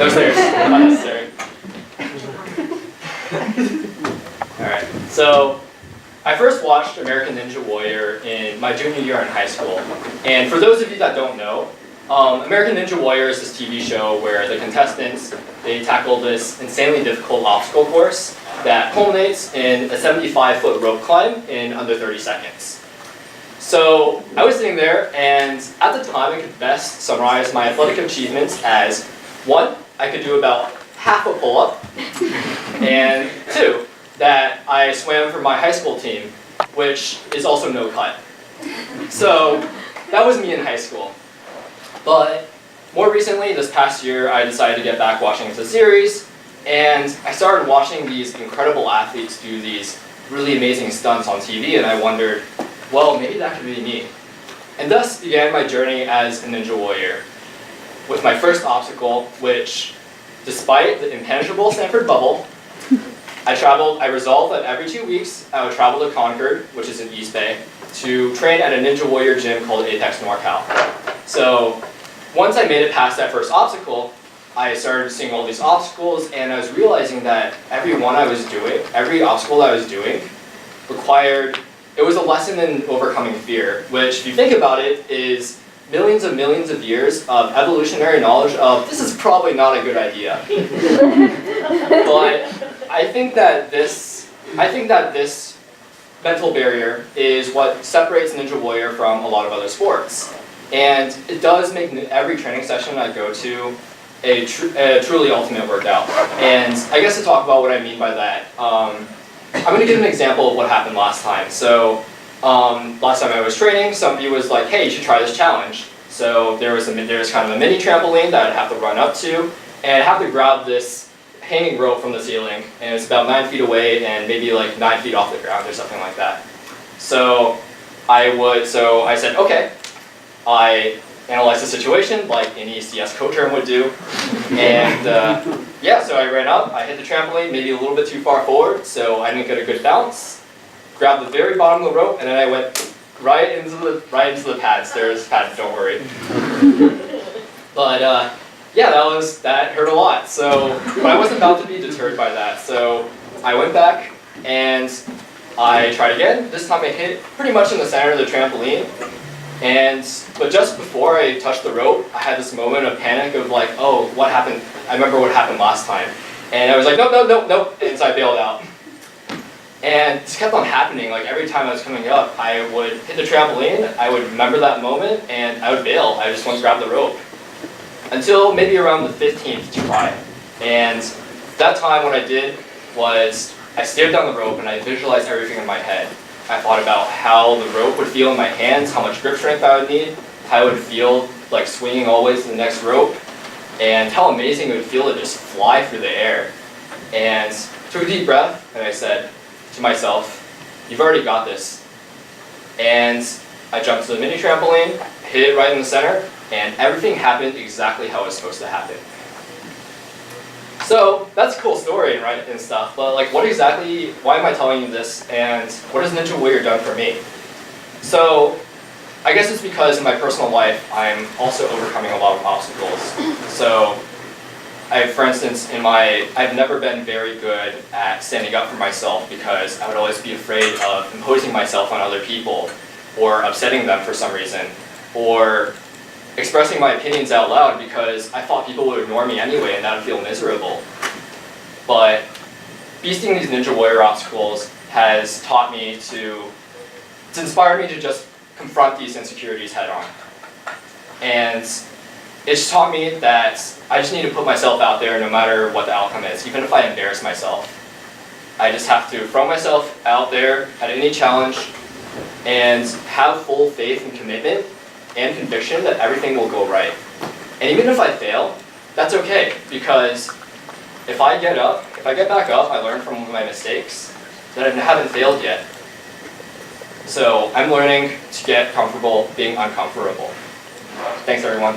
No stairs, not necessary. Alright, so I first watched American Ninja Warrior in my junior year in high school. And for those of you that don't know, American Ninja Warrior is this TV show where the contestants, they tackle this insanely difficult obstacle course that culminates in a 75-foot rope climb in under 30 seconds. So I was sitting there, and at the time I could best summarize my athletic achievements as 1, I could do about half a pull-up, and 2, that I swam for my high school team, which is also no cut. So that was me in high school. But more recently, this past year, I decided to get back watching the series, and I started watching these incredible athletes do these really amazing stunts on TV, and I wondered, well, maybe that could be me. And thus began my journey as a Ninja Warrior, with my first obstacle, which, despite the impenetrable Stanford bubble, I resolved that every 2 weeks I would travel to Concord, which is in East Bay, to train at a Ninja Warrior gym called Apex NorCal. So once I made it past that first obstacle, I started seeing all these obstacles, and I was realizing that every obstacle I was doing required, it was a lesson in overcoming fear, which, if you think about it, is millions of years of evolutionary knowledge of this is probably not a good idea. But I think that this mental barrier is what separates Ninja Warrior from a lot of other sports. And it does make every training session I go to a truly ultimate workout. And I guess to talk about what I mean by that, I'm going to give an example of what happened last time. So last time I was training, somebody was like, hey, you should try this challenge. So there was kind of a mini trampoline that I'd have to run up to, and I'd have to grab this hanging rope from the ceiling, and it's about 9 feet away and maybe like 9 feet off the ground or something like that. So I said, okay. I analyzed the situation like any CS co-term would do, and so I ran up, I hit the trampoline maybe a little bit too far forward, so I didn't get a good bounce, grabbed the very bottom of the rope, and then I went right into the pads. There's pads, don't worry. But that hurt a lot. But I wasn't about to be deterred by that, so I went back and I tried again. This time I hit pretty much in the center of the trampoline. But just before I touched the rope, I had this moment of panic of like, oh, what happened? I remember what happened last time. And I was like, nope, and so I bailed out. And this kept on happening. Like every time I was coming up, I would hit the trampoline, I would remember that moment, and I would bail. I just wouldn't grab the rope. Until maybe around the 15th try. And that time what I did was I stared down the rope and I visualized everything in my head. I thought about how the rope would feel in my hands, how much grip strength I would need, how it would feel like swinging always to the next rope, and how amazing it would feel to just fly through the air. And took a deep breath, and I said to myself, you've already got this. And I jumped to the mini trampoline, hit it right in the center, and everything happened exactly how it was supposed to happen. So that's a cool story and stuff, but like why am I telling you this, and what has Ninja Warrior done for me? So I guess it's because in my personal life, I'm also overcoming a lot of obstacles. So for instance, I've never been very good at standing up for myself because I would always be afraid of imposing myself on other people or upsetting them for some reason, or expressing my opinions out loud because I thought people would ignore me anyway and that would feel miserable. But beasting these Ninja Warrior obstacles has taught me it's inspired me to just confront these insecurities head on. And it's taught me that I just need to put myself out there no matter what the outcome is, even if I embarrass myself. I just have to throw myself out there at any challenge and have full faith and commitment and conviction that everything will go right. And even if I fail, that's okay, because if I get back up, I learn from my mistakes, that I haven't failed yet. So I'm learning to get comfortable being uncomfortable. Thanks, everyone.